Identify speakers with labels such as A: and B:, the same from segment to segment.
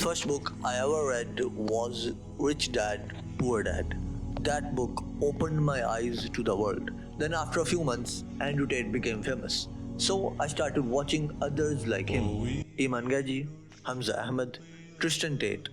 A: first book I ever read was Rich Dad, Poor Dad. That book opened my eyes to the world. Then, after a few months, Andrew Tate became famous. So, I started watching others like him: Iman Gaji, Hamza Ahmed, Tristan Tate,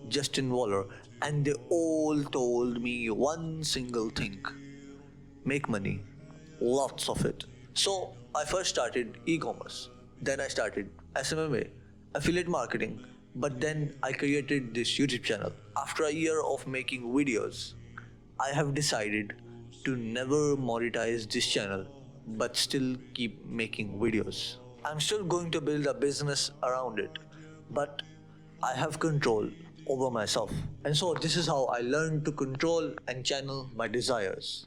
A: Justin Waller, and they all told me one single thing: make money, lots of it. So I first started e-commerce, then I started SMMA, affiliate marketing, but then I created this YouTube channel. After a year of making videos, I have decided to never monetize this channel but still keep making videos. I'm still going to build a business around it, but I have control over myself. And so this is how I learned to control and channel my desires.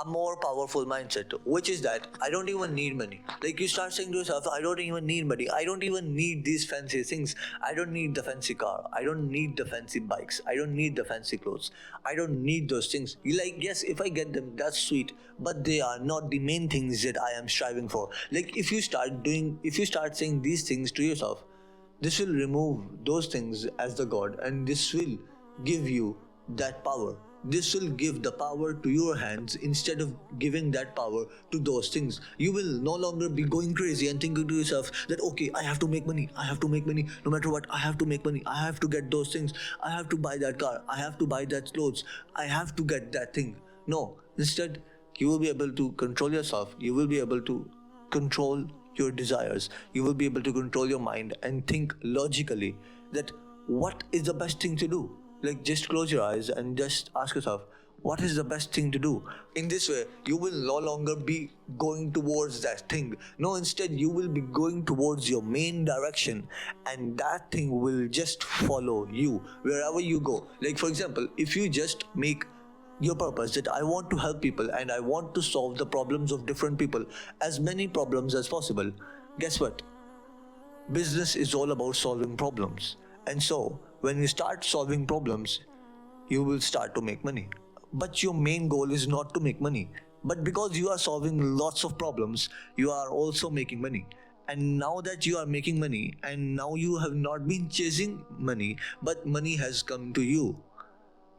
A: A more powerful mindset, which is that I don't even need money. Like, you start saying to yourself, I don't even need money. I don't even need these fancy things. I don't need the fancy car. I don't need the fancy bikes. I don't need the fancy clothes. I don't need those things. You like, yes, if I get them, that's sweet, but they are not the main things that I am striving for. Like, if you start saying these things to yourself, this will remove those things as the God, and this will give you that power. This will give the power to your hands instead of giving that power to those things. You will no longer be going crazy and thinking to yourself that, okay, I have to make money, I have to make money, no matter what, I have to make money, I have to get those things, I have to buy that car, I have to buy that clothes, I have to get that thing. No, instead, you will be able to control yourself, you will be able to control your desires, you will be able to control your mind and think logically that what is the best thing to do. Like, just close your eyes and just ask yourself, what is the best thing to do? In this way, you will no longer be going towards that thing. No, instead, you will be going towards your main direction, and that thing will just follow you wherever you go. Like, for example, if you just make your purpose that I want to help people and I want to solve the problems of different people, as many problems as possible, guess what? Business is all about solving problems. And so, when you start solving problems, you will start to make money. But your main goal is not to make money. But because you are solving lots of problems, you are also making money. And now that you are making money, and now you have not been chasing money, but money has come to you.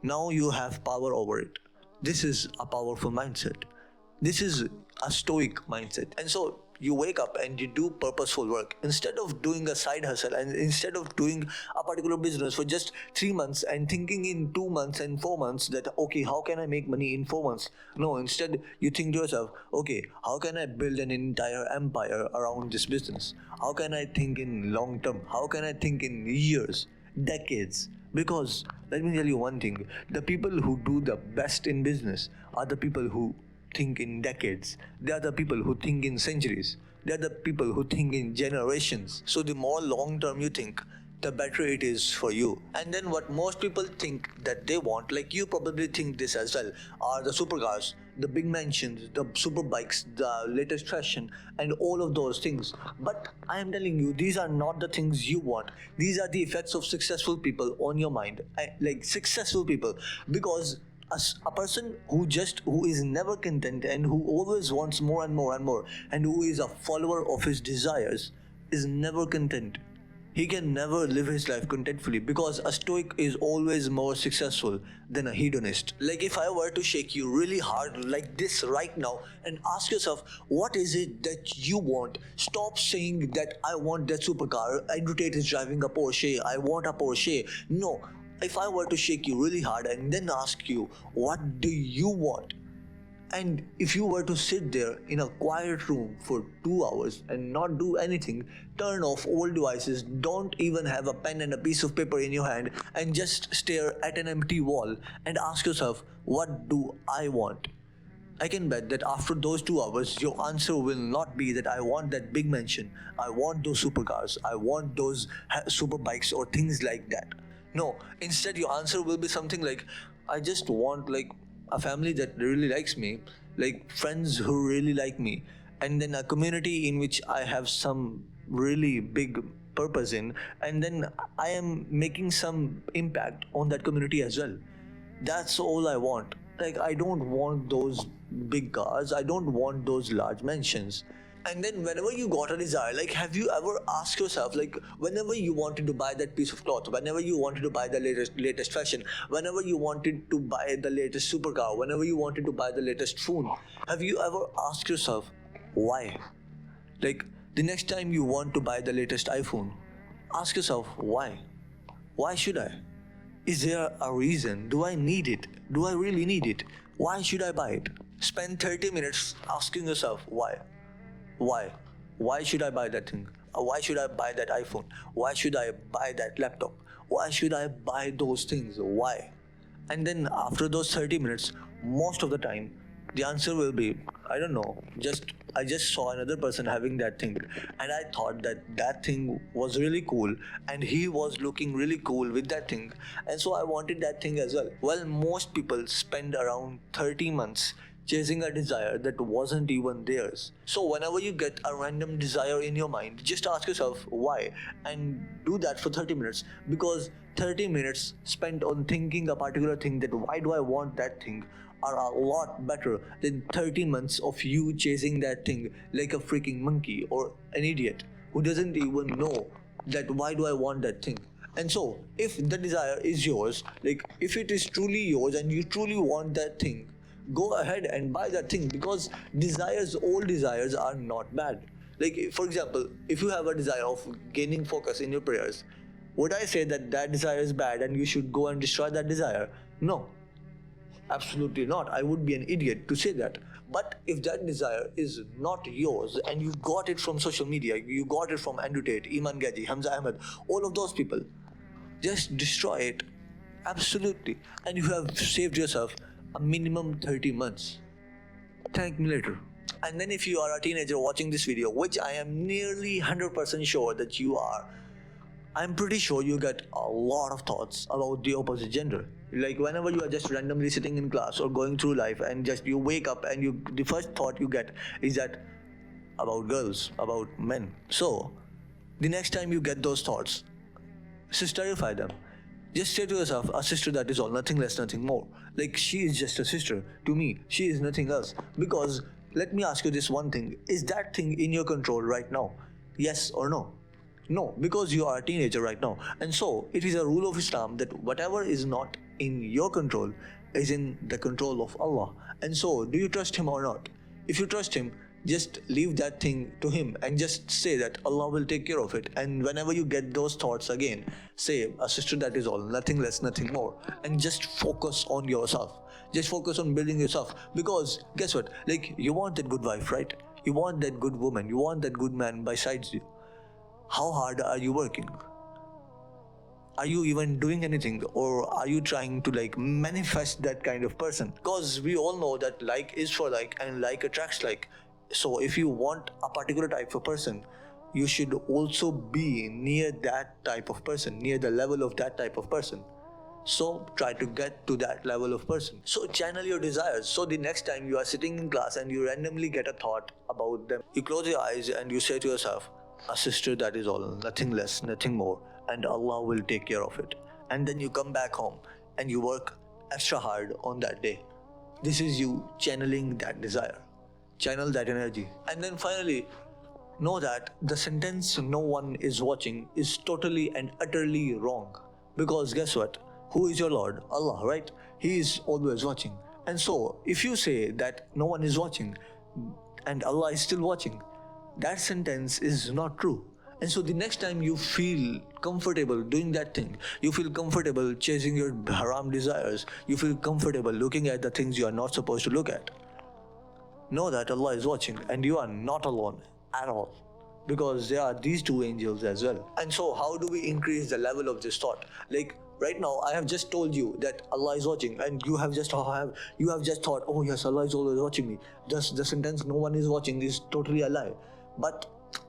A: Now you have power over it. This is a powerful mindset. This is a stoic mindset. And so you wake up and you do purposeful work instead of doing a side hustle, and instead of doing a particular business for just 3 months and thinking in 2 months and 4 months that, okay, how can I make money in 4 months? No, instead you think to yourself, okay, how can I build an entire empire around this business? How can I think in long term? How can I think in years, decades? Because let me tell you one thing, the people who do the best in business are the people who think in decades. They are the people who think in centuries. They are the people who think in generations. So the more long term you think, the better it is for you. And then what most people think that they want, like you probably think this as well, are the supercars, the big mansions, the super bikes, the latest fashion, and all of those things. But I am telling you, these are not the things you want. These are the effects of successful people on your mind. Like successful people, because a person who is never content and who always wants more and more and more, and who is a follower of his desires, is never content. He can never live his life contentfully, because a stoic is always more successful than a hedonist. Like, if I were to shake you really hard like this right now and ask yourself, what is it that you want? Stop saying that I want that supercar, Andrew Tate is driving a Porsche, I want a Porsche. No, if I were to shake you really hard and then ask you, what do you want? And if you were to sit there in a quiet room for 2 hours and not do anything, turn off all devices, don't even have a pen and a piece of paper in your hand, and just stare at an empty wall and ask yourself, what do I want? I can bet that after those 2 hours, your answer will not be that I want that big mansion, I want those supercars, I want those super bikes or things like that. No, instead your answer will be something like, I just want like a family that really likes me, like friends who really like me, and then a community in which I have some really big purpose in, and then I am making some impact on that community as well. That's all I want. Like, I don't want those big cars, I don't want those large mansions. And then whenever you got a desire, like have you ever asked yourself, like whenever you wanted to buy that piece of cloth, whenever you wanted to buy the latest fashion, whenever you wanted to buy the latest supercar, whenever you wanted to buy the latest phone, have you ever asked yourself why? Like the next time you want to buy the latest iPhone, ask yourself why? Why should I? Is there a reason? Do I need it? Do I really need it? Why should I buy it? Spend 30 minutes asking yourself why. Why? Why should I buy that thing? Why should I buy that iPhone? Why should I buy that laptop? Why should I buy those things? Why? And then after those 30 minutes, most of the time, the answer will be, I don't know, I just saw another person having that thing and I thought that that thing was really cool and he was looking really cool with that thing, and so I wanted that thing as well. Well, most people spend around 30 months chasing a desire that wasn't even theirs. So whenever you get a random desire in your mind, just ask yourself why and do that for 30 minutes, because 30 minutes spent on thinking a particular thing, that why do I want that thing, are a lot better than 30 months of you chasing that thing like a freaking monkey or an idiot who doesn't even know that why do I want that thing. And so if the desire is yours, like if it is truly yours and you truly want that thing, go ahead and buy that thing, because all desires are not bad. Like for example, if you have a desire of gaining focus in your prayers, would I say that that desire is bad and you should go and destroy that desire? No, absolutely not. I would be an idiot to say that. But if that desire is not yours and you got it from social media, you got it from Andrew Tate, Iman Gaji, Hamza Ahmed, all of those people, just destroy it. Absolutely. And you have saved yourself a minimum 30 months. Thank me later. And then if you are a teenager watching this video, which I am nearly 100% sure that you are, I'm pretty sure you get a lot of thoughts about the opposite gender. Like whenever you are just randomly sitting in class or going through life and just you wake up and the first thought you get is that about girls, about men. So the next time you get those thoughts, sisterify them. Just say to yourself, a sister that is all, nothing less, nothing more. Like she is just a sister. To me, she is nothing else. Because let me ask you this one thing. Is that thing in your control right now? Yes or no? No, because you are a teenager right now. And so it is a rule of Islam that whatever is not in your control is in the control of Allah. And so do you trust Him or not? If you trust Him, just leave that thing to Him and just say that Allah will take care of it. And whenever you get those thoughts again, say, a sister that is all, nothing less, nothing more. And just focus on yourself. Just focus on building yourself. Because guess what? Like you want that good wife, right? You want that good woman. You want that good man besides you. How hard are you working? Are you even doing anything, or are you trying to like manifest that kind of person? Because we all know that like is for like and like attracts like. So if you want a particular type of person, you should also be near that type of person, near the level of that type of person. So try to get to that level of person. So channel your desires. So the next time you are sitting in class and you randomly get a thought about them, you close your eyes and you say to yourself, a sister that is all, nothing less, nothing more, and Allah will take care of it. And then you come back home and you work extra hard on that day. This is you channeling that desire. Channel that energy. And then finally, know that the sentence no one is watching is totally and utterly wrong. Because guess what? Who is your Lord? Allah, right? He is always watching. And so, if you say that no one is watching and Allah is still watching, that sentence is not true. And so the next time you feel comfortable doing that thing, you feel comfortable chasing your haram desires, you feel comfortable looking at the things you are not supposed to look at, know that Allah is watching and you are not alone at all. Because there are these two angels as well. And so how do we increase the level of this thought? Like right now I have just told you that Allah is watching, and you have just thought, oh yes, Allah is always watching me. Thus the sentence no one is watching is totally a lie. But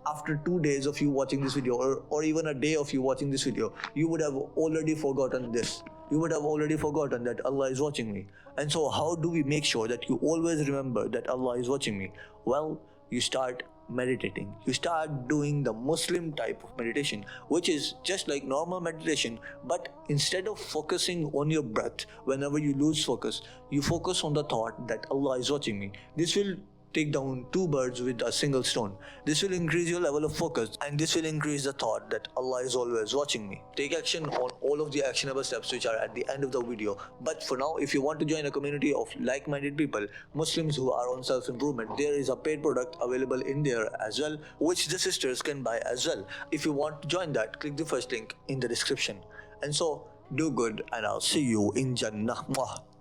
A: after 2 days of you watching this video, or even a day of you watching this video, you would have already forgotten this. You would have already forgotten that Allah is watching me. And so how do we make sure that you always remember that Allah is watching me? Well, you start meditating. You start doing the Muslim type of meditation, which is just like normal meditation, but instead of focusing on your breath, whenever you lose focus, you focus on the thought that Allah is watching me. This will take down two birds with a single stone. This will increase your level of focus, and this will increase the thought that Allah is always watching me. Take action on all of the actionable steps which are at the end of the video. But for now, if you want to join a community of like-minded people, Muslims who are on self-improvement, there is a paid product available in there as well, which the sisters can buy as well. If you want to join that, click the first link in the description. And so, do good, and I'll see you in Jannah. Mwah.